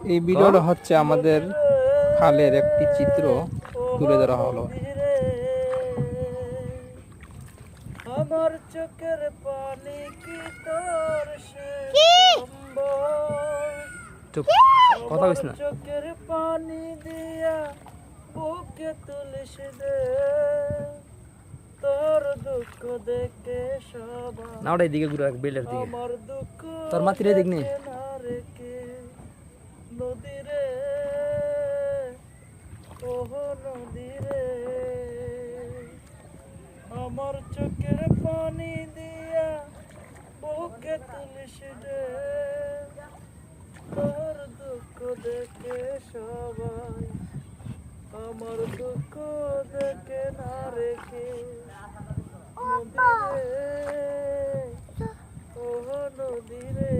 এই ভিডিওটা হচ্ছে আমাদের খালের একটি চিত্র তুলে ধরা হলো। আমার চোখের পানি কি তোর চুপ, কথা কইস না। চোখের পানি দিয়া বুকে তুলিস দে, তোর দুঃখ দেখে সবাই না ওটা এদিকে ঘুরে বেলের দিকে, আমার দুঃখ তোর মাতির এদিক নেই। না রেখে নদীরে, ওহ নদীরে, আমার চোখের পানি দিয়া বুকে তুলিস রে, তোর দুঃখ দেখে সবাই আমার দুঃখ দেখে না রেখে নদীরে, ও নদীরে।